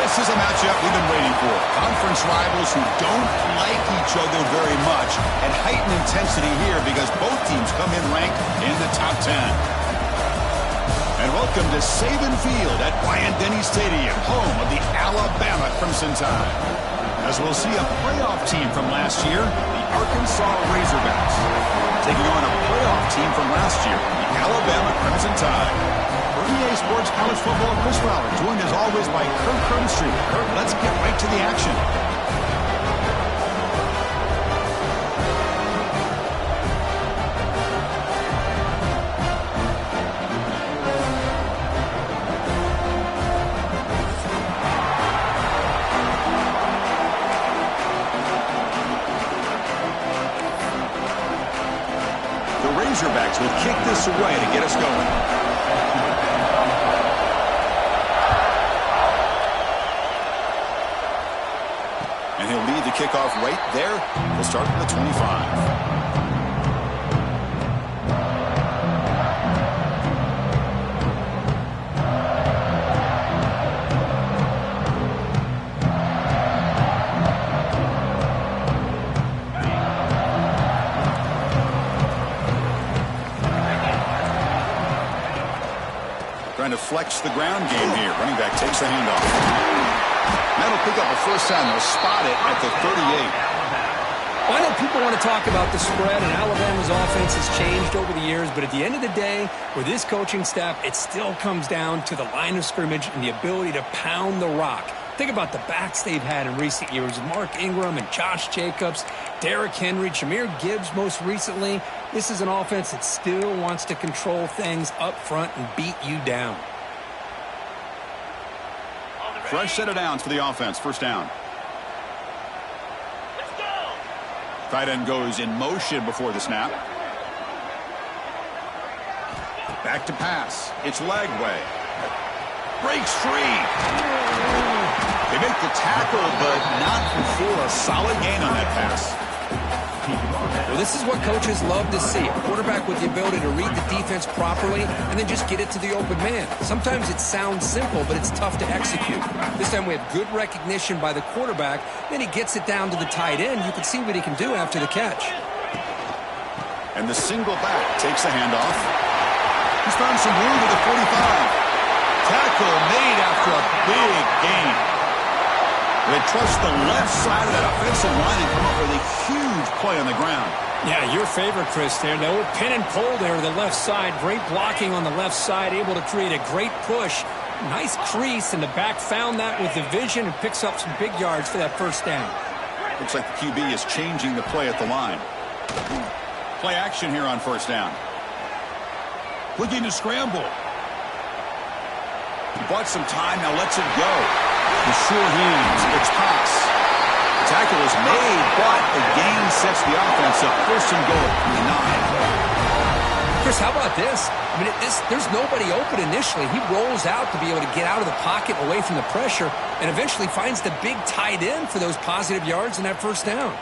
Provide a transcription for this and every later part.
This is a matchup we've been waiting for. Conference rivals who don't like each other very much, and heightened intensity here because both teams come in ranked in the top 10. And welcome to Saban Field at Bryant-Denny Stadium, home of the Alabama Crimson Tide. As we'll see a playoff team from last year, the Arkansas Razorbacks, taking on a playoff team from last year, the Alabama Crimson Tide. For EA Sports College Football, Chris Fowler, joined as always by Kirk Crumbstreet. Kirk, let's get right to the action. The Razorbacks will kick this away to get us going. And he'll lead the kickoff right there. We'll start at the 25. Trying to flex the ground game here. Running back takes the handoff. That'll pick up a first down. They'll spot it at the 38. Well, I know people want to talk about the spread, and Alabama's offense has changed over the years, but at the end of the day, with this coaching staff, it still comes down to the line of scrimmage and the ability to pound the rock. Think about the backs they've had in recent years. Mark Ingram and Josh Jacobs, Derrick Henry, Jahmyr Gibbs most recently. This is an offense that still wants to control things up front and beat you down. Fresh set of downs for the offense. First down. Let's go. Tight end goes in motion before the snap. Back to pass. It's Lagway. Breaks free. They make the tackle, but not before a solid gain on that pass. Well, this is what coaches love to see. A quarterback with the ability to read the defense properly and then just get it to the open man. Sometimes it sounds simple, but it's tough to execute. This time we have good recognition by the quarterback. Then he gets it down to the tight end. You can see what he can do after the catch. And the single back takes the handoff. He's found some room at the 45. Tackle made after a big gain. They trust the left side of that offensive line and come up with a huge play on the ground. Yeah, your favorite, Chris, there. The old pin and pull there to the left side. Great blocking on the left side, able to create a great push. Nice crease, and the back found that with the vision and picks up some big yards for that first down. Looks like the QB is changing the play at the line. Play action here on first down. Looking to scramble. He bought some time, now lets it go. The sure hands, it's pass. Tackle is made, but the gain sets the offense up. First and goal from the 9. Chris, how about this? I mean, there's nobody open initially. He rolls out to be able to get out of the pocket away from the pressure and eventually finds the big tight end for those positive yards in that first down.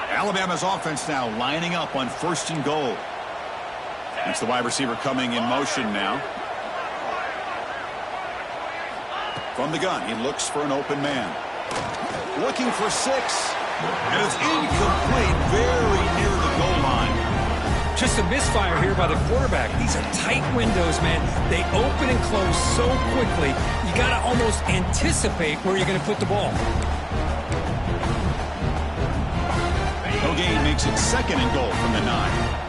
Alabama's offense now lining up on first and goal. It's the wide receiver coming in motion now. From the gun, he looks for an open man. Looking for 6. And it's incomplete, very near the goal line. Just a misfire here by the quarterback. These are tight windows, man. They open and close so quickly, you got to almost anticipate where you're going to put the ball. No gain makes it second and goal from the 9.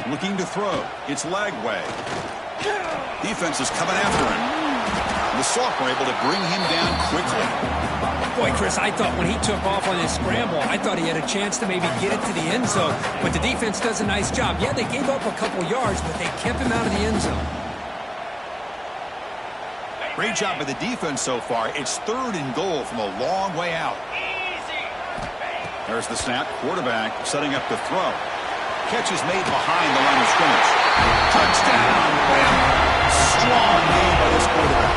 Looking to throw. It's Lagway. Defense is coming after him. The sophomore able to bring him down quickly. Boy, Chris, I thought when he took off on his scramble, I thought he had a chance to maybe get it to the end zone. But the defense does a nice job. Yeah, they gave up a couple yards, but they kept him out of the end zone. Great job by the defense so far. It's third and goal from a long way out. There's the snap. Quarterback setting up the throw. Catch is made behind the line of scrimmage. Touchdown, Bama. Strong game by this quarterback.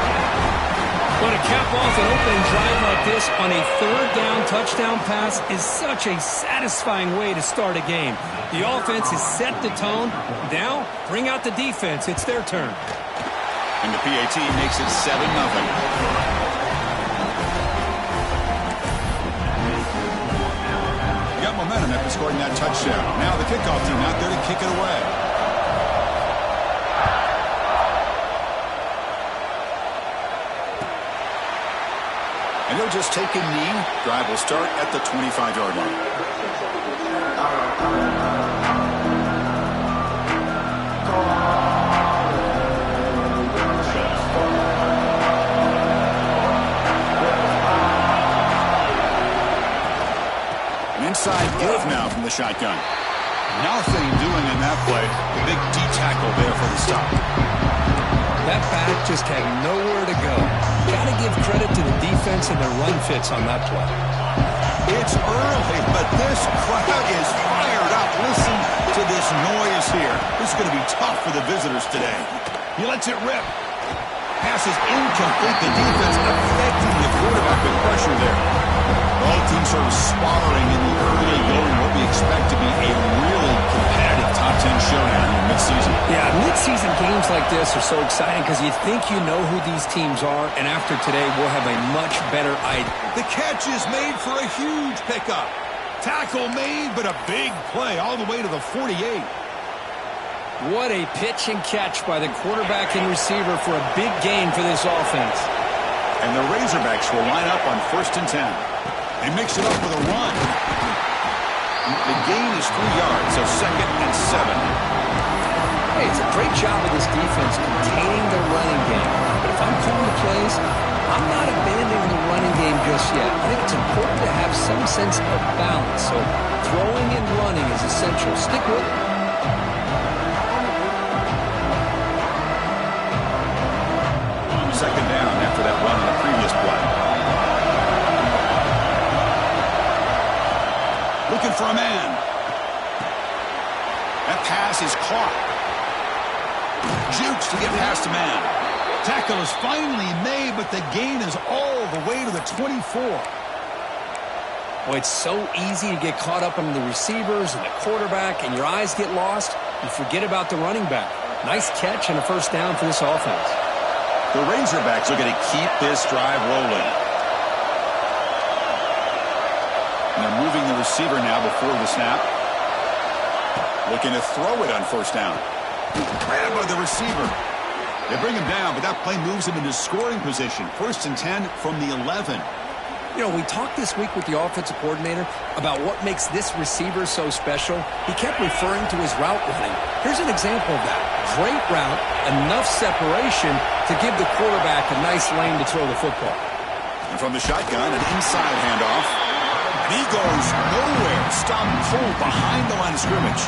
Well, to cap off an opening drive like this on a third down touchdown pass is such a satisfying way to start a game. The offense has set the tone. Now, bring out the defense. It's their turn. And the PAT makes it 7-0. Momentum after scoring that touchdown. Now the kickoff team out there to kick it away. And they'll just take a knee. Drive will start at the 25-yard line. Inside give now from the shotgun. Nothing doing in that play. The big D tackle there for the stop. That back just had nowhere to go. Got to give credit to the defense and their run fits on that play. It's early, but this crowd is fired up. Listen to this noise here. This is going to be tough for the visitors today. He lets it rip. Pass is incomplete. The defense affecting the quarterback with pressure there. Both teams sort of sparring in the early going, what we expect to be a really competitive top 10 showdown in midseason. Yeah, midseason games like this are so exciting because you think you know who these teams are, and after today, we'll have a much better idea. The catch is made for a huge pickup. Tackle made, but a big play all the way to the 48. What a pitch and catch by the quarterback and receiver for a big gain for this offense. And the Razorbacks will line up on 1st and 10. They mix it up with a run. The gain is 3 yards, so 2nd and 7. Hey, it's a great job of this defense containing their running game. But if I'm calling the plays, I'm not abandoning the running game just yet. I think it's important to have some sense of balance. So throwing and running is essential. Stick with it. Second down after that run on the previous play. Looking for a man. That pass is caught. Jukes to get past a man. Tackle is finally made, but the gain is all the way to the 24. Well, it's so easy to get caught up on the receivers and the quarterback, and your eyes get lost. You forget about the running back. Nice catch and a first down for this offense. The Razorbacks are going to keep this drive rolling. And they're moving the receiver now before the snap. Looking to throw it on 1st down. Grabbed by the receiver. They bring him down, but that play moves him into scoring position. 1st and 10 from the 11. You know, we talked this week with the offensive coordinator about what makes this receiver so special. He kept referring to his route running. Here's an example of that. Great route, enough separation to give the quarterback a nice lane to throw the football. And from the shotgun, an inside handoff. And he goes nowhere. Stopped cold behind the line of scrimmage.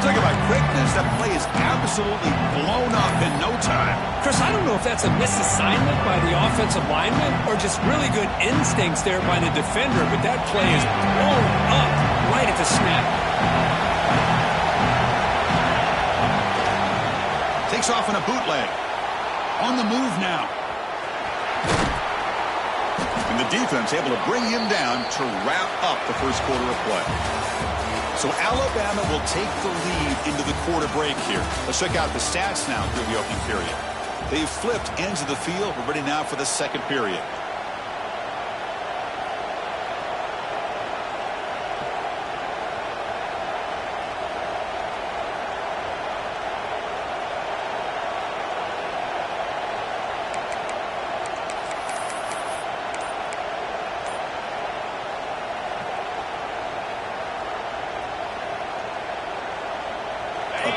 Talk about quickness. That play is absolutely blown up in no time. Chris, I don't know if that's a misassignment by the offensive lineman or just really good instincts there by the defender, but that play is blown up right at the snap. Takes off in a bootleg. On the move now. And the defense able to bring him down to wrap up the first quarter of play. So Alabama will take the lead into the quarter break here. Let's check out the stats now through the opening period. They've flipped ends of the field. We're ready now for the second period.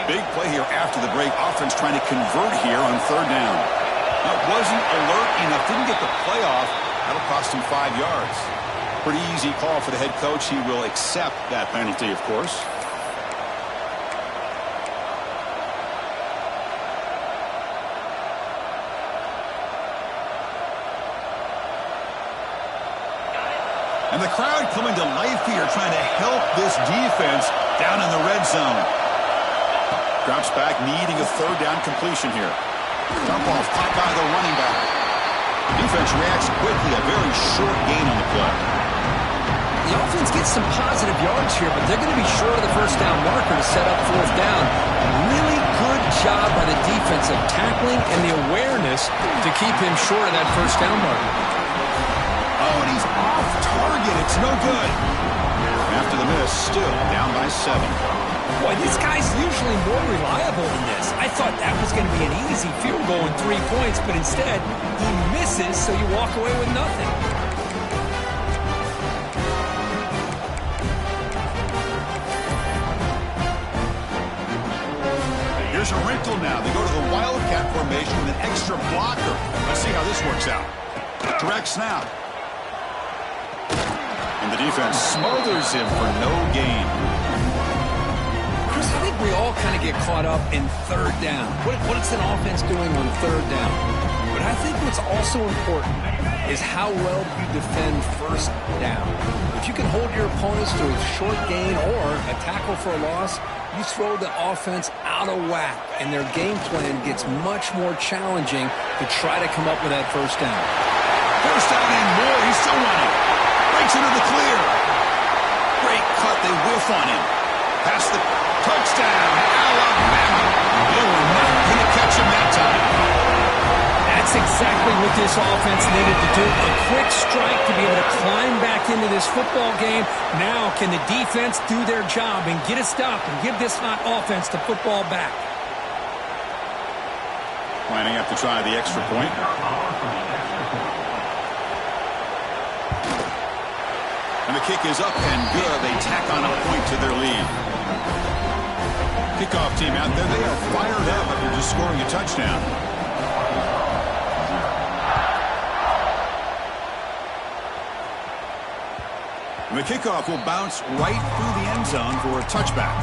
Big play here after the break. Offense trying to convert here on 3rd down. That wasn't alert enough. Didn't get the play off. That'll cost him 5 yards. Pretty easy call for the head coach. He will accept that penalty, of course. And the crowd coming to life here, trying to help this defense down in the red zone. Drops back, needing a 3rd down completion here. Dump off, caught by the running back. Defense reacts quickly, a very short gain on the play. The offense gets some positive yards here, but they're going to be short of the first down marker to set up fourth down. Really good job by the defense of tackling and the awareness to keep him short of that first down marker. Oh, and he's off target. It's no good. After the miss, still down by 7. Boy, this guy's usually more reliable than this. I thought that was going to be an easy field goal and 3 points, but instead, he misses, so you walk away with nothing. Here's a wrinkle now. They go to the Wildcat formation with an extra blocker. Let's see how this works out. Direct snap. And the defense smothers him for no gain. Chris, I think we all kind of get caught up in third down. What is an offense doing on third down? But I think what's also important is how well you defend first down. If you can hold your opponents to a short gain or a tackle for a loss, you throw the offense out of whack, and their game plan gets much more challenging to try to come up with that first down. First down and more. He's still running. Breaks into the clear. Great cut. They whiff on him. Past the touchdown. Alabama. They were not going to catch him that time. That's exactly what this offense needed to do. A quick strike to be able to climb back into this football game. Now can the defense do their job and get a stop and give this hot offense the football back? Lining up to try the extra point. And the kick is up and good. They tack on a point to their lead. Kickoff team out there. They are fired up after just scoring a touchdown. The kickoff will bounce right through the end zone for a touchback.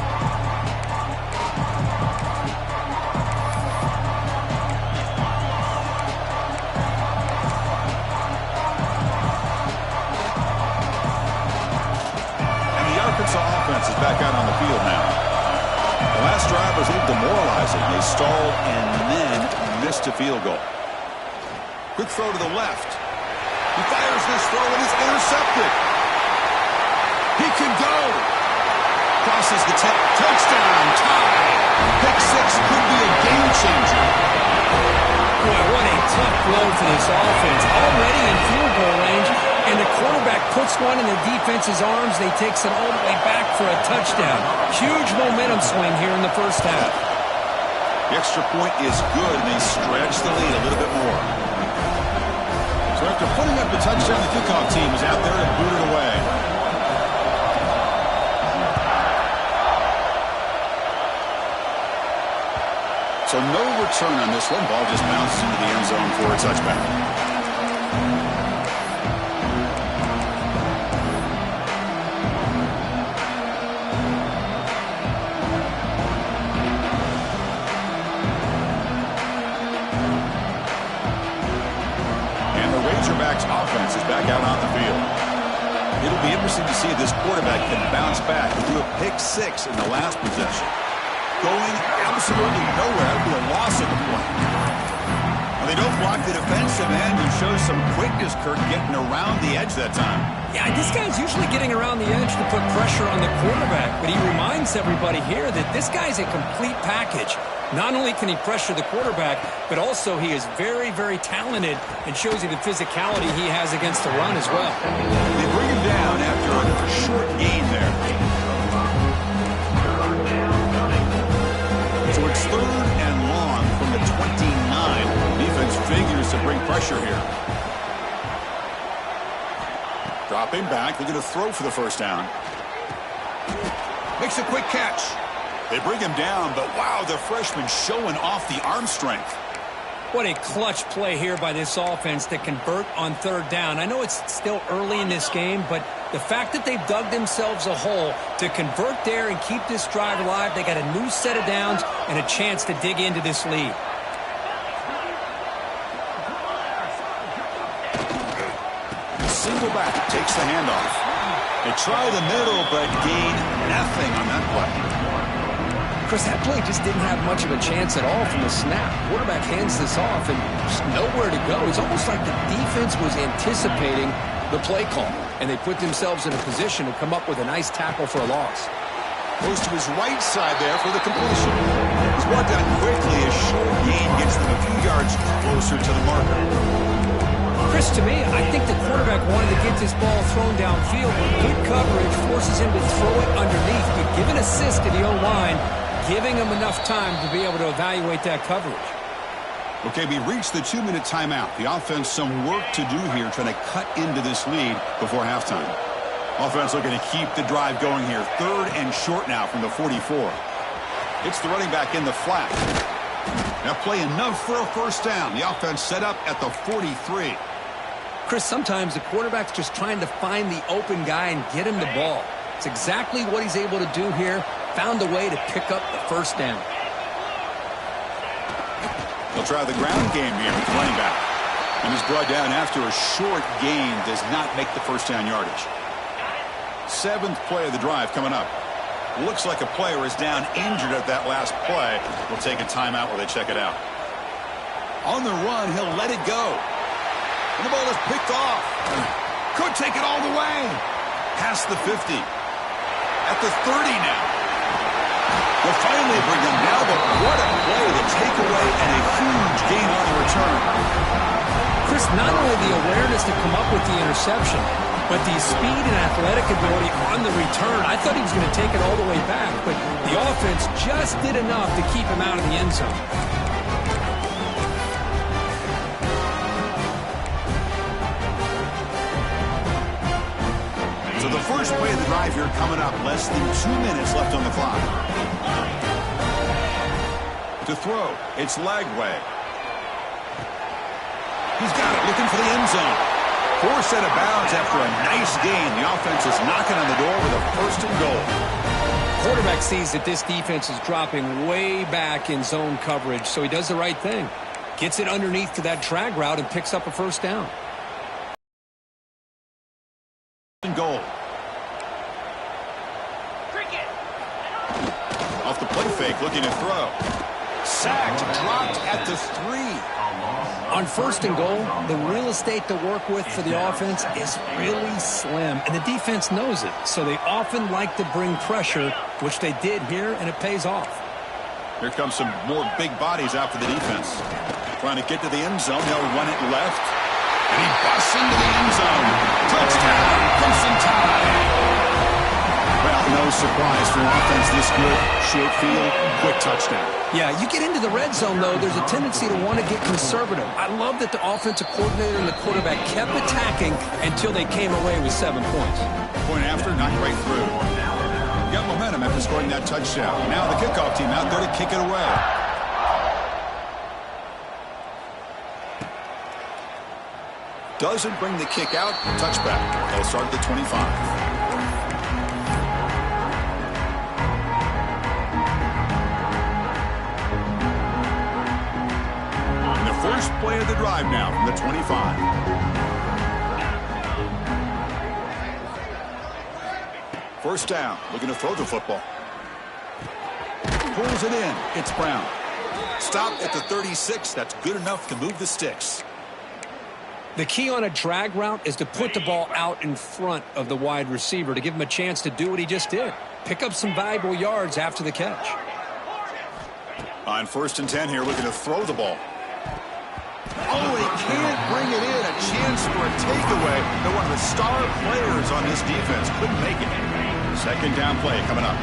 And the Arkansas offense is back out on the field now. The last drive was a little demoralizing. They stalled and then missed a field goal. Quick throw to the left. He fires this throw and it's intercepted. He can go. Crosses the touchdown. Tie. Pick 6 could be a game changer. Boy, what a tough blow for this offense. Already in field goal range, and the quarterback puts one in the defense's arms. They takes it all the way back for a touchdown. Huge momentum swing here in the first half. The extra point is good, and they stretch the lead a little bit more. So after putting up the touchdown, the kickoff team is out there and boot it away. So no return on this one. Ball just bounces into the end zone for a touchback. And the Razorbacks offense is back out on the field. It'll be interesting to see if this quarterback can bounce back and do a pick 6 in the last possession. Going absolutely nowhere. That would be a loss of the play. Well, they don't block the defensive end and shows some quickness, Kirk, getting around the edge that time. Yeah, this guy's usually getting around the edge to put pressure on the quarterback, but he reminds everybody here that this guy's a complete package. Not only can he pressure the quarterback, but also he is very, very talented and shows you the physicality he has against the run as well. They bring him down after a short gain there. So it's 3rd and long from the 29. Defense figures to bring pressure here. Dropping back. They're going to throw for the first down. Makes a quick catch. They bring him down, but wow, the freshman showing off the arm strength. What a clutch play here by this offense to convert on 3rd down. I know it's still early in this game, but the fact that they've dug themselves a hole to convert there and keep this drive alive, they got a new set of downs and a chance to dig into this lead. Single back takes the handoff. They try the middle, but gain nothing on that play. Chris, that play just didn't have much of a chance at all from the snap. Quarterback hands this off and just nowhere to go. It's almost like the defense was anticipating the play call, and they put themselves in a position to come up with a nice tackle for a loss. Goes to his right side there for the completion. He's brought down quickly. A short gain gets them a few yards closer to the marker. Chris, to me, I think the quarterback wanted to get this ball thrown downfield. Good coverage forces him to throw it underneath. You give an assist to the O-line, giving him enough time to be able to evaluate that coverage. Okay, we reached the 2-minute timeout. The offense some work to do here, trying to cut into this lead before halftime. Offense looking to keep the drive going here. 3rd and short now from the 44. It's the running back in the flat. Now play enough for a first down. The offense set up at the 43. Chris, sometimes the quarterback's just trying to find the open guy and get him the ball. It's exactly what he's able to do here. Found a way to pick up the first down. They'll try the ground game here with the running back. And he's brought down after a short gain. Does not make the first down yardage. 7th play of the drive coming up. Looks like a player is down injured at that last play. We'll take a timeout while they check it out. On the run, he'll let it go. And the ball is picked off. Could take it all the way. Past the 50. At the 30 now. They'll finally bring them now, but what a play. The takeaway and a huge gain on the return. Chris, not only the awareness to come up with the interception, but the speed and athletic ability on the return. I thought he was going to take it all the way back, but the offense just did enough to keep him out of the end zone. So the first play of the drive here coming up. Less than 2 minutes left on the clock. To throw, it's Lagway. He's got it, looking for the end zone. Forced out of bounds after a nice gain. The offense is knocking on the door with a 1st and goal. Quarterback sees that this defense is dropping way back in zone coverage, so he does the right thing. Gets it underneath to that drag route and picks up a first down. Goal. Off the play fake, looking to throw. Sacked, dropped at the 3. On 1st and goal, the real estate to work with for the offense is really slim, and the defense knows it, so they often like to bring pressure, which they did here, and it pays off. Here comes some more big bodies out for the defense. Trying to get to the end zone. They'll run it left. And he busts into the end zone. Touchdown, Crimson Tide. Well, no surprise for an offense this good. Short field, quick touchdown. Yeah, you get into the red zone, though, there's a tendency to want to get conservative. I love that the offensive coordinator and the quarterback kept attacking until they came away with 7 points. Point after, knocked right through. Got momentum after scoring that touchdown. Now the kickoff team out there to kick it away. Doesn't bring the kick out. Touchback. They'll start at the 25. First play of the drive now from the 25. First down, looking to throw the football. Pulls it in. It's Brown. Stopped at the 36. That's good enough to move the sticks. The key on a drag route is to put the ball out in front of the wide receiver to give him a chance to do what he just did. Pick up some valuable yards after the catch. On 1st and 10 here, looking to throw the ball. Oh, he can't bring it in. A chance for a takeaway. They're one of the star players on this defense. Couldn't make it. 2nd down play coming up.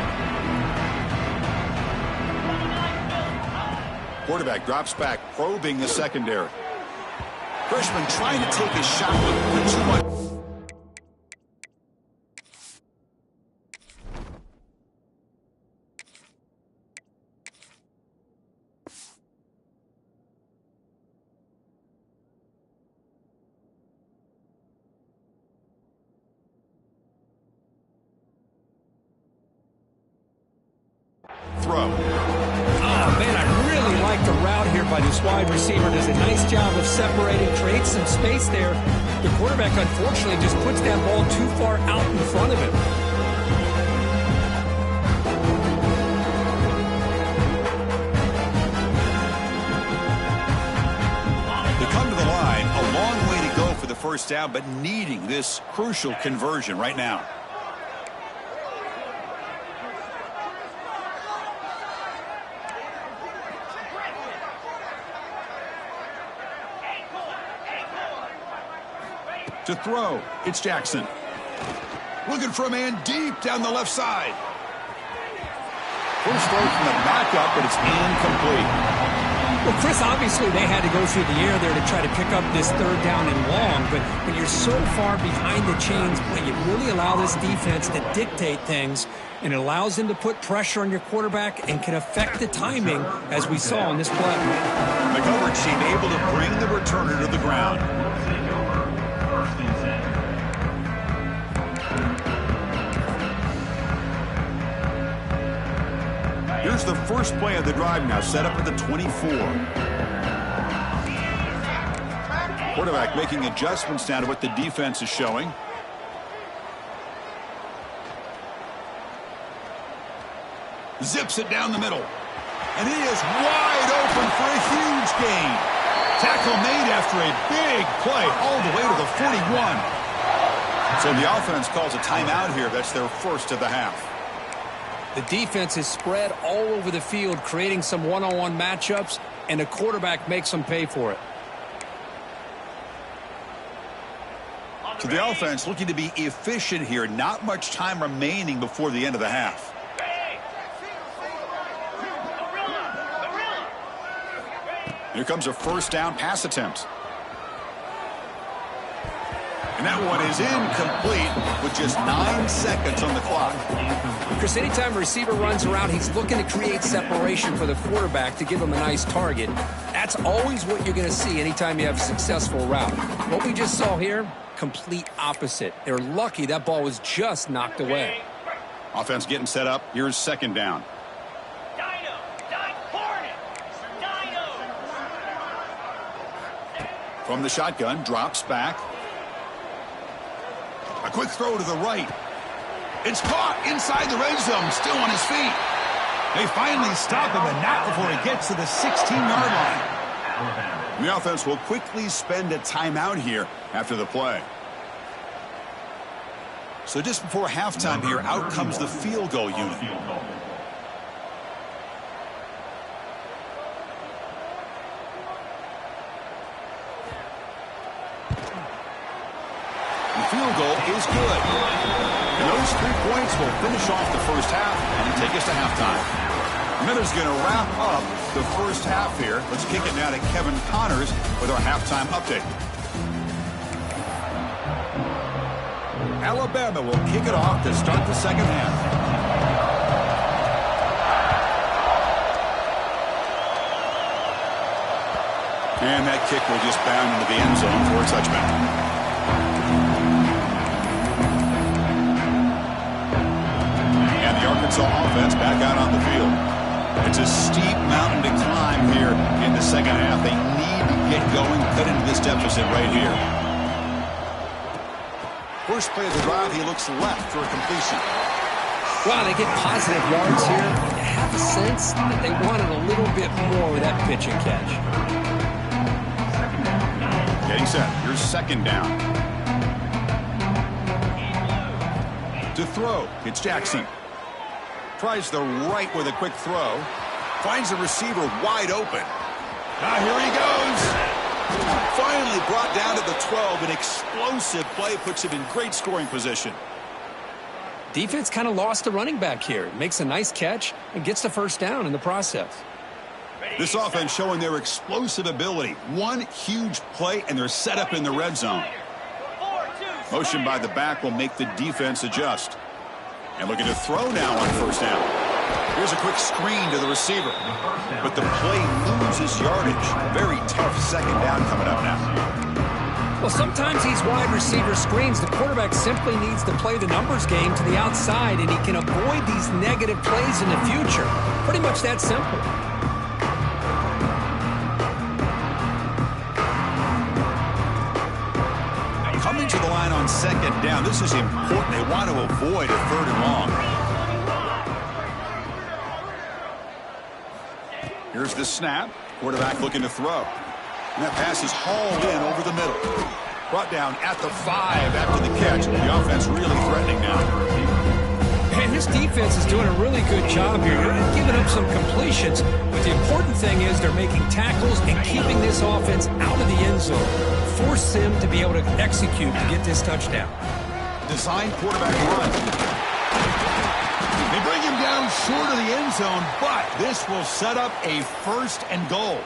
Quarterback drops back, probing the secondary. Freshman trying to take his shot, but too much. Throw. Oh, man, I really like the route here by this wide receiver. Does a nice job of separating, creates some space there. The quarterback, unfortunately, just puts that ball too far out in front of him. first down, but needing this crucial conversion right now. To throw, it's Jackson. Looking for a man deep down the left side. First throw from the backup, but it's incomplete. Well, Chris, obviously they had to go through the air there to try to pick up this third down and long, but when you're so far behind the chains, boy, you really allow this defense to dictate things, and it allows them to put pressure on your quarterback and can affect the timing, as we saw in this play. The coverage team able to bring the returner to the ground. Here's the first play of the drive now, set up at the 24. Quarterback making adjustments now to what the defense is showing. Zips it down the middle. And he is wide open for a huge gain. Tackle made after a big play all the way to the 41. So the offense calls a timeout here. That's their first of the half. The defense is spread all over the field, creating some one-on-one matchups, and the quarterback makes them pay for it. So the offense looking to be efficient here. Not much time remaining before the end of the half. Here comes a first down pass attempt. And that one is incomplete with just 9 seconds on the clock. Chris, anytime a receiver runs around, he's looking to create separation for the quarterback to give him a nice target. That's always what you're going to see anytime you have a successful route. What we just saw here, complete opposite. They're lucky that ball was just knocked away. Offense getting set up. Here's second down. From the shotgun, drops back. A quick throw to the right. It's caught inside the red zone, still on his feet. They finally stop him, and not before he gets to the 16-yard line. The offense will quickly spend a timeout here after the play. So just before halftime here, out comes the field goal unit. Field goal is good. And those 3 points will finish off the first half and take us to halftime. Miller's going to wrap up the first half here. Let's kick it now to Kevin Connors with our halftime update. Alabama will kick it off to start the second half. And that kick will just bound into the end zone for a touchback. Arkansas offense back out on the field. It's a steep mountain to climb here in the second half. They need to get going, cut into this deficit right here. First play of the drive, he looks left for a completion. Wow, they get positive yards here. You have a sense that they wanted a little bit more with that pitch and catch. Getting set. Here's second down. To throw, it's Jackson. Tries the right with a quick throw. Finds the receiver wide open. Now here he goes. Finally brought down to the 12. An explosive play puts him in great scoring position. Defense kind of lost the running back here. Makes a nice catch and gets the first down in the process. This offense showing their explosive ability. One huge play and they're set up in the red zone. Motion by the back will make the defense adjust. And looking to throw now on first down. Here's a quick screen to the receiver. But the play loses yardage. Very tough second down coming up now. Well, sometimes these wide receiver screens, the quarterback simply needs to play the numbers game to the outside, and he can avoid these negative plays in the future. Pretty much that simple. Coming to the line on second down. This is important. They want to avoid a third and long. Here's the snap. Quarterback looking to throw. And that pass is hauled in over the middle. Brought down at the 5 after the catch. The offense really threatening now. And this defense is doing a really good job here. They're giving up some completions, but the important thing is they're making tackles and keeping this offense out of the end zone. Force them to be able to execute to get this touchdown. Design quarterback run. They bring him down short of the end zone, but this will set up a 1st and goal.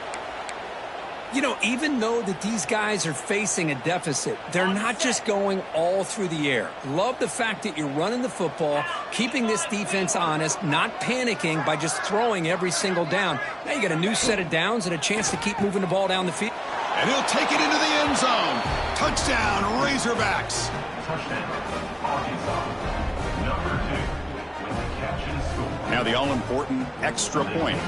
You know, even though that these guys are facing a deficit, they're not just going all through the air. Love the fact that you're running the football, keeping this defense honest, not panicking by just throwing every single down. Now you got a new set of downs and a chance to keep moving the ball down the field. And he'll take it into the end zone. Touchdown, Razorbacks. Touchdown, Arkansas. Number 2 with the catch and score. Now the all-important extra point.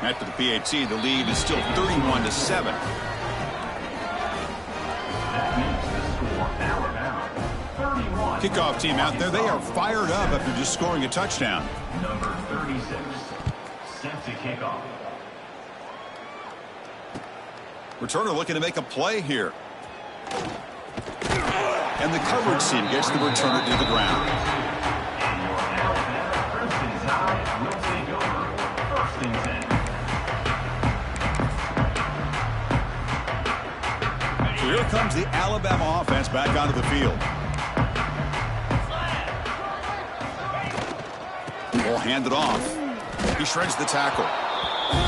After the PAT, the lead is still 31-7. That makes the score Alabama 31. Kickoff team out there, they are fired up after just scoring a touchdown. Number 36, set to kick off. Returner looking to make a play here. And the coverage team gets the returner to the ground. And your Alabama Crimson Tide will take over 1st and 10. So here comes the Alabama offense back onto the field. Ball handed off. He shreds the tackle.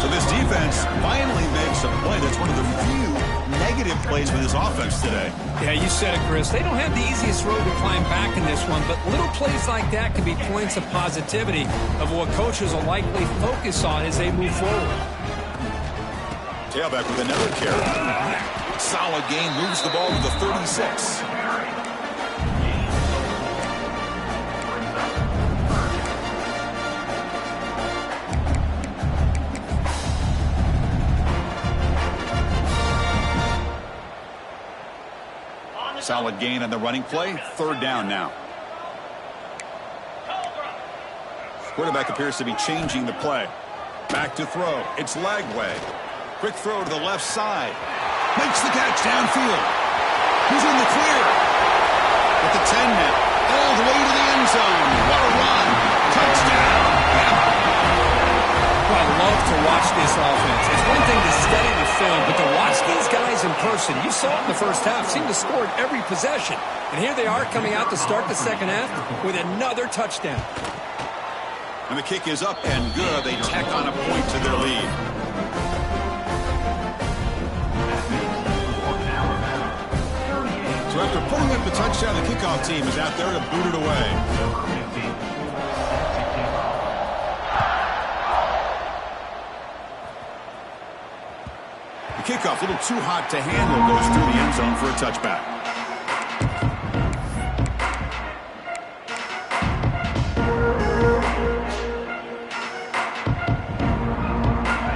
So this defense finally makes a play. That's one of the few negative plays for this offense today. Yeah, you said it, Chris. They don't have the easiest road to climb back in this one, but little plays like that can be points of positivity of what coaches will likely focus on as they move forward. Tailback with another carry. Solid gain, moves the ball to the 36. Solid gain on the running play. 3rd down now. Quarterback appears to be changing the play. Back to throw. It's Lagway. Quick throw to the left side. Makes the catch downfield. He's in the clear. At the 10 now. All the way to the end zone. What a run. Touchdown. Bama. Well, I love to watch this offense. It's one thing to study the film, but to watch these guys in person, you saw it in the first half, seemed to score at every possession. And here they are coming out to start the second half with another touchdown. And the kick is up and good. They tack on a point to their lead. So after pulling up the touchdown, the kickoff team is out there to boot it away. The kickoff, a little too hot to handle, goes through the end zone for a touchback.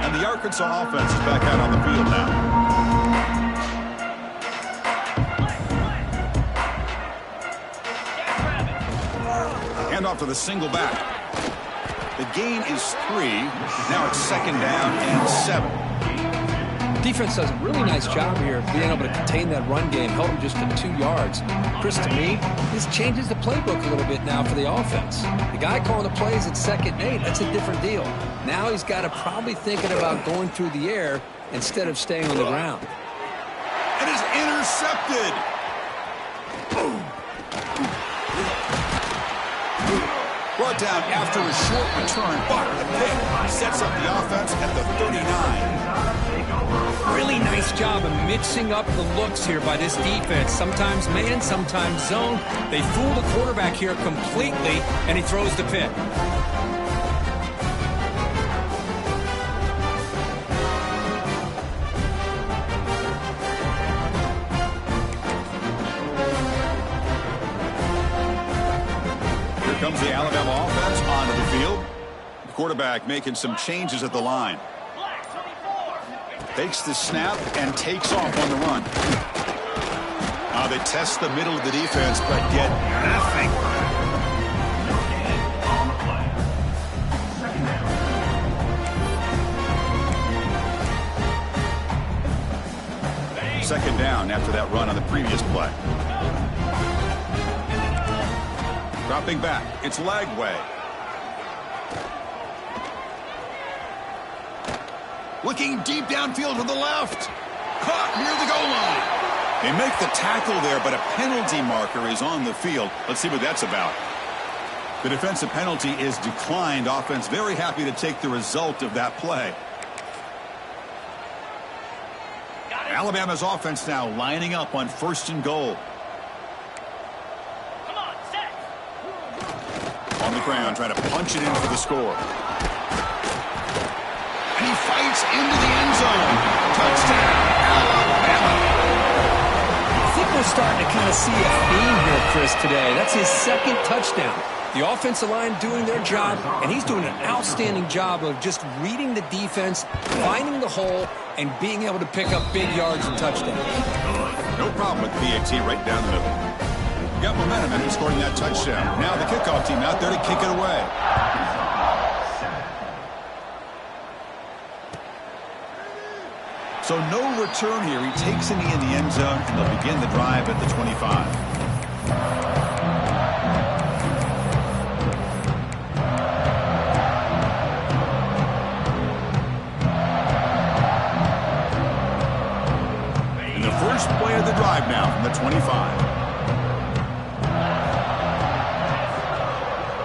And the Arkansas offense is back out on the field now. Off to the single back. The gain is 3. Now it's 2nd down and 7. Defense does a really nice job here of being able to contain that run game, held them just to 2 yards. Chris, to me, this changes the playbook a little bit now for the offense. The guy calling the plays at 2nd and 8, that's a different deal. Now he's got to probably thinking about going through the air instead of staying on the ground. And is intercepted. Brought down after a short return, but the pick sets up the offense at the 39. Really nice job of mixing up the looks here by this defense. Sometimes man, sometimes zone. They fool the quarterback here completely, and he throws the pick. Comes the Alabama offense onto the field. The quarterback making some changes at the line. Takes the snap and takes off on the run. They test the middle of the defense, but get nothing. second down after that run on the previous play. Dropping back, it's Lagway. Looking deep downfield to the left. Caught near the goal line. They make the tackle there, but a penalty marker is on the field. Let's see what that's about. The defensive penalty is declined. Offense very happy to take the result of that play. Alabama's offense now lining up on 1st and goal. Come on, set. On the ground, trying to punch it in for the score. And he fights into the end zone. Touchdown, Alabama. I think we're starting to kind of see a theme here, Chris, today. That's his 2nd touchdown. The offensive line doing their job, and he's doing an outstanding job of just reading the defense, finding the hole, and being able to pick up big yards and touchdowns. No problem with BAT right down the middle. Got momentum and scoring that touchdown. Now the kickoff team out there to kick it away. So no return here. He takes a knee in the end zone, and they'll begin the drive at the 25. First play of the drive now from the 25.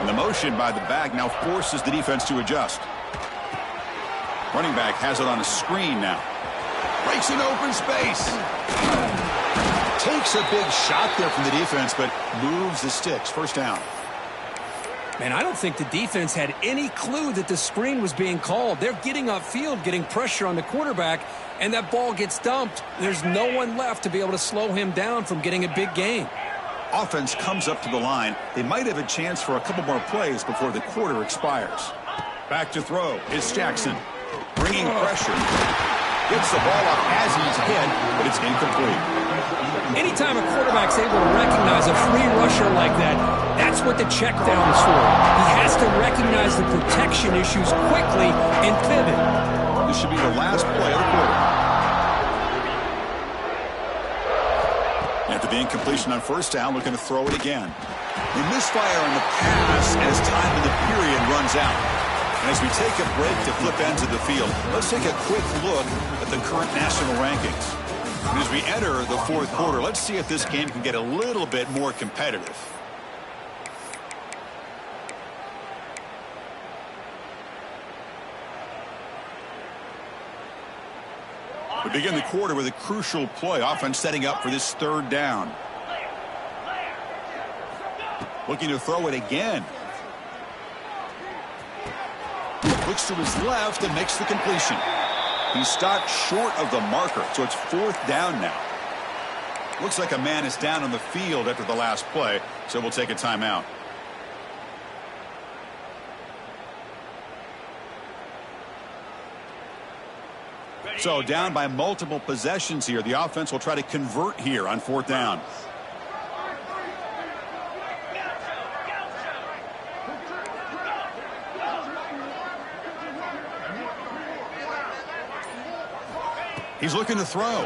And the motion by the back now forces the defense to adjust. Running back has it on a screen now. Breaks an open space. Takes a big shot there from the defense, but moves the sticks. First down. Man, I don't think the defense had any clue that the screen was being called. They're getting upfield, getting pressure on the quarterback, and that ball gets dumped. There's no one left to be able to slow him down from getting a big gain. Offense comes up to the line. They might have a chance for a couple more plays before the quarter expires. Back to throw. It's Jackson. Bringing pressure. Gets the ball up as he's hit, but it's incomplete. Anytime a quarterback's able to recognize a free rusher like that, that's what the check down is for. He has to recognize the protection issues quickly and pivot. This should be the last play of the quarter. After the incompletion on first down, looking to throw it again. They misfire on the pass as time in the period runs out. And as we take a break to flip ends of the field, let's take a quick look at the current national rankings. And as we enter the 4th quarter, let's see if this game can get a little bit more competitive. We begin the quarter with a crucial play. Offense setting up for this 3rd down. Looking to throw it again. Looks to his left and makes the completion. He stopped short of the marker, so it's 4th down now. Looks like a man is down on the field after the last play, so we'll take a timeout. So down by multiple possessions here. The offense will try to convert here on 4th down. He's looking to throw.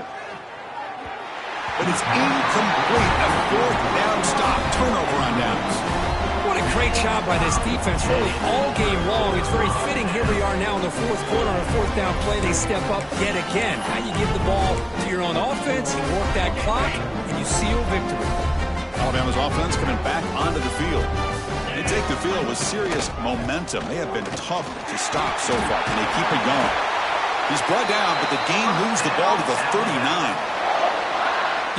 But it's incomplete. A 4th down stop. Turnover on downs. What a great job by this defense, really all game long. It's very fitting. Here we are now in the 4th quarter on a 4th down play. They step up yet again. Now you give the ball to your own offense, you work that clock, and you seal victory. Alabama's offense coming back onto the field. They take the field with serious momentum. They have been tough to stop so far. Can they keep it going? He's brought down, but the game moves the ball to the 39.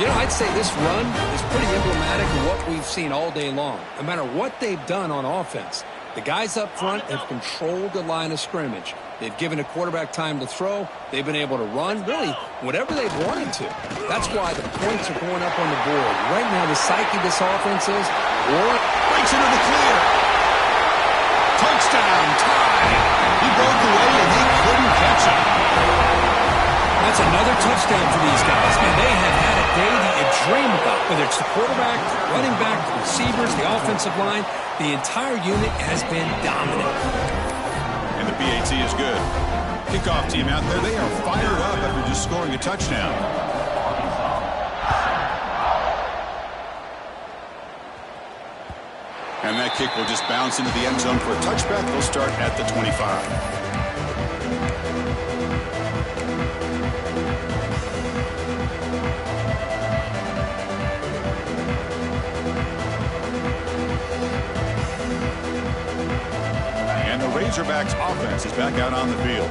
You know, I'd say this run is pretty emblematic of what we've seen all day long. No matter what they've done on offense, the guys up front have controlled the line of scrimmage. They've given a quarterback time to throw. They've been able to run, really, whatever they've wanted to. That's why the points are going up on the board. Right now, the psyche of this offense is, breaks into the clear. Touchdown, tie. He broke away and they couldn't catch him. That's another touchdown for these guys. Man, they have had a day that you dream about. Whether it's the quarterback, running back, the receivers, the offensive line, the entire unit has been dominant. And the BAT is good. Kickoff team out there, they are fired up after just scoring a touchdown. And that kick will just bounce into the end zone for a touchback. They'll start at the 25. And the Razorbacks offense is back out on the field.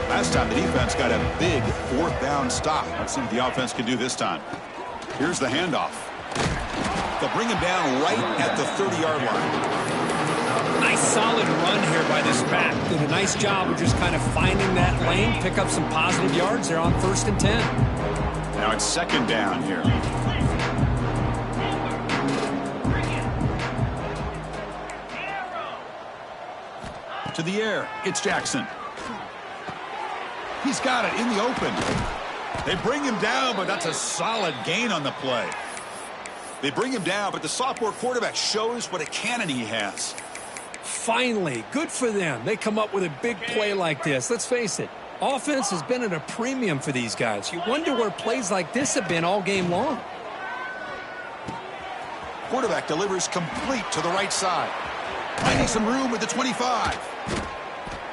Last time the defense got a big fourth down stop. Let's see what the offense can do this time. Here's the handoff. They'll bring him down right at the 30-yard line. Nice solid run here by this back. Did a nice job of just kind of finding that lane, pick up some positive yards there on 1st and 10. Now it's 2nd down here. To the air, it's Jackson. He's got it in the open. They bring him down, but that's a solid gain on the play. They bring him down, but the sophomore quarterback shows what a cannon he has. Finally, good for them. They come up with a big play like this. Let's face it, offense has been at a premium for these guys. You wonder where plays like this have been all game long. Quarterback delivers complete to the right side. Finding some room at the 25.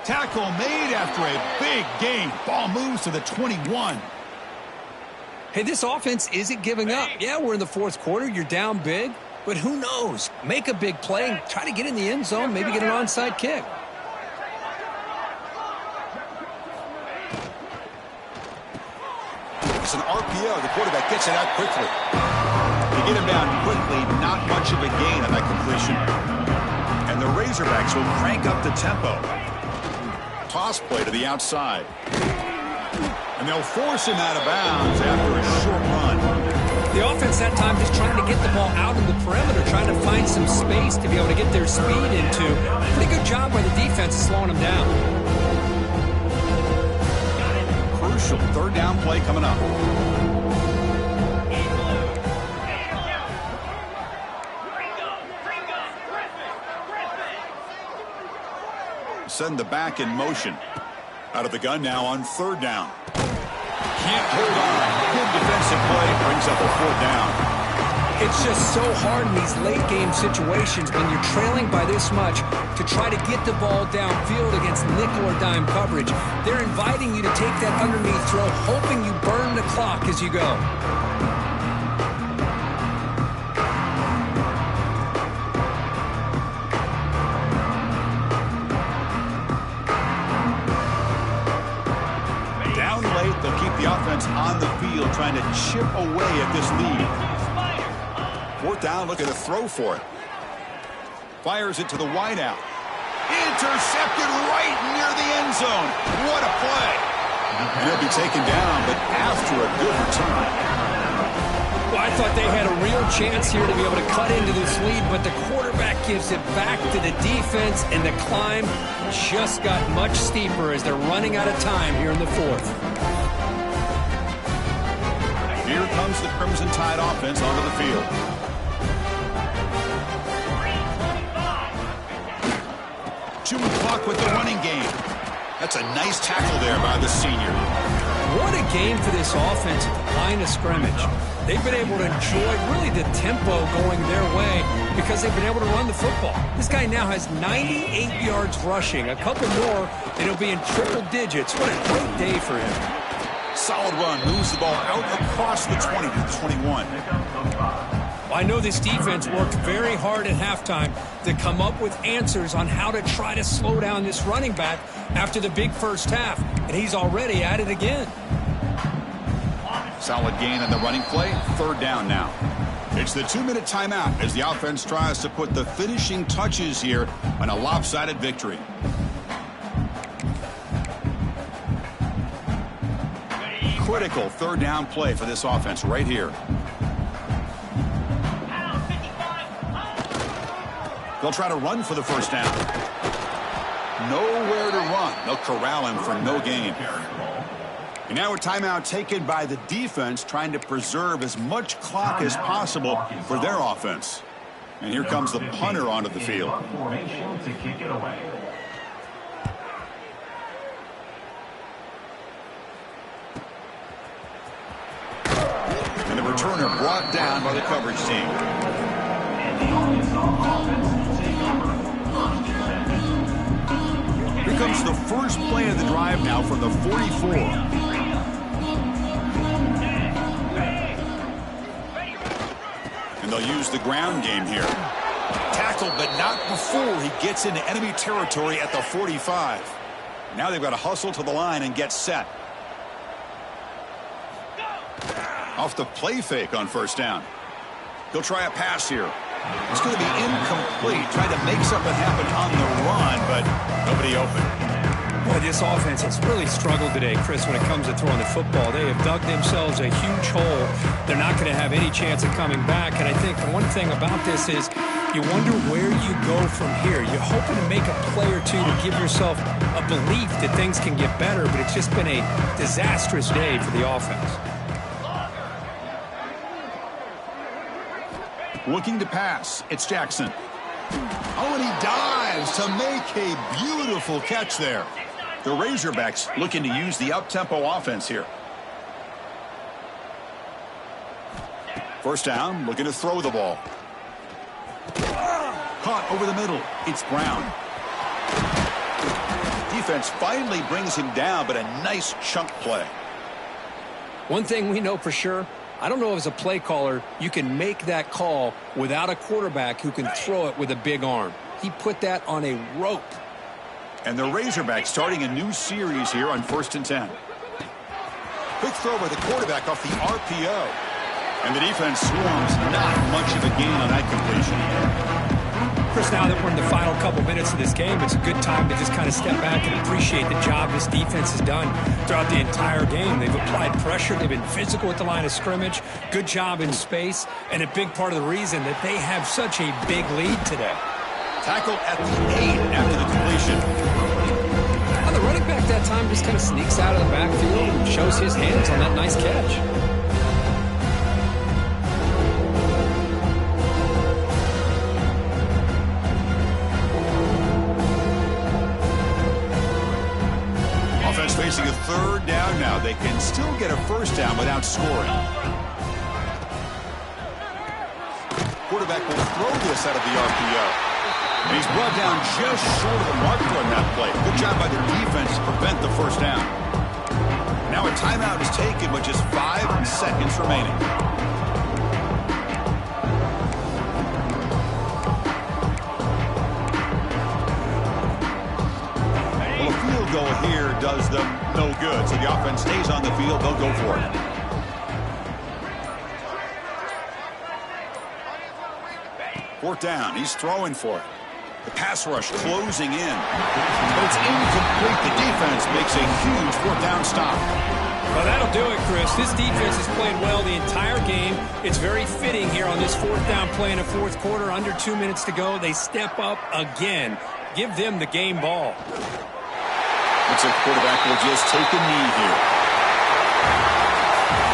Tackle made after a big gain. Ball moves to the 21. Hey, this offense isn't giving up. Yeah, we're in the 4th quarter. You're down big. But who knows? Make a big play. Try to get in the end zone. Maybe get an onside kick. It's an RPO. The quarterback gets it out quickly. They get him down quickly. Not much of a gain on that completion. And the Razorbacks will crank up the tempo. Toss play to the outside. And they'll force him out of bounds after a short run. The offense that time just trying to get the ball out in the perimeter, trying to find some space to be able to get their speed into. Pretty good job by the defense slowing them down. Crucial 3rd down play coming up. Send the back in motion. Out of the gun now on 3rd down. Can't hold on. Good defensive play. Brings up a 4th down. It's just so hard in these late game situations when you're trailing by this much to try to get the ball downfield against nickel or dime coverage. They're inviting you to take that underneath throw, hoping you burn the clock as you go. They'll keep the offense on the field trying to chip away at this lead. 4th down, look at a throw for it. Fires it to the wideout. Intercepted right near the end zone. What a play. And he'll be taken down, but after a good return. Well, I thought they had a real chance here to be able to cut into this lead, but the quarterback gives it back to the defense, and the climb just got much steeper as they're running out of time here in the 4th. Here comes the Crimson Tide offense onto the field. Chewing clock with the running game. That's a nice tackle there by the senior. What a game for this offense at the line of scrimmage. They've been able to enjoy really the tempo going their way because they've been able to run the football. This guy now has 98 yards rushing. A couple more, and he'll be in triple digits. What a great day for him. Solid run, moves the ball out across the 20 to the 21. Well, I know this defense worked very hard at halftime to come up with answers on how to try to slow down this running back after the big first half, and he's already at it again. Solid gain on the running play, 3rd down now. It's the 2-minute timeout as the offense tries to put the finishing touches here on a lopsided victory. Critical 3rd down play for this offense right here. They'll try to run for the 1st down. Nowhere to run. They'll corral him for no gain. And now a timeout taken by the defense trying to preserve as much clock as possible for their offense. And here comes the punter onto the field. Formation to kick it away. And the returner brought down by the coverage team. the Arkansas offense will take over. First and 10. Here comes the first play of the drive now from the 44. And they'll use the ground game here. Tackled, but not before he gets into enemy territory at the 45. Now they've got to hustle to the line and get set. Off the play fake on first down. He'll try a pass here. It's going to be incomplete. Trying to make something happen on the run, but nobody open. Boy, this offense has really struggled today, Chris, when it comes to throwing the football. They have dug themselves a huge hole. They're not going to have any chance of coming back. And I think the one thing about this is you wonder where you go from here. You're hoping to make a play or two to give yourself a belief that things can get better, but it's just been a disastrous day for the offense. Looking to pass. It's Jackson. Oh, and he dives to make a beautiful catch there. The Razorbacks looking to use the up-tempo offense here. First down, looking to throw the ball. Caught over the middle. It's Brown. Defense finally brings him down, but a nice chunk play. One thing we know for sure, I don't know as a play caller you can make that call without a quarterback who can throw it with a big arm. He put that on a rope. And the Razorbacks starting a new series here on first and 10. Quick throw by the quarterback off the RPO. And the defense swarms, not much of a gain on that completion. Chris, now that we're in the final couple minutes of this game, it's a good time to just kind of step back and appreciate the job this defense has done throughout the entire game. They've applied pressure. They've been physical at the line of scrimmage. Good job in space. And a big part of the reason that they have such a big lead today. Tackle at the 8 after the completion. Now the running back that time just kind of sneaks out of the backfield and shows his hands on that nice catch. Offense facing a third down now. They can still get a first down without scoring. Quarterback will throw this out of the RPO. And he's brought down just short of the marker on that play. Good job by the defense to prevent the first down. Now a timeout is taken with just 5 seconds remaining. Well, a field goal here does them no good. So the offense stays on the field. They'll go for it. Fourth down. He's throwing for it. The pass rush closing in. But it's incomplete. The defense makes a huge fourth down stop. Well, that'll do it, Chris. This defense has played well the entire game. It's very fitting here on this fourth down play in the fourth quarter. Under 2 minutes to go. They step up again. Give them the game ball. Looks like the quarterback will just take a knee here.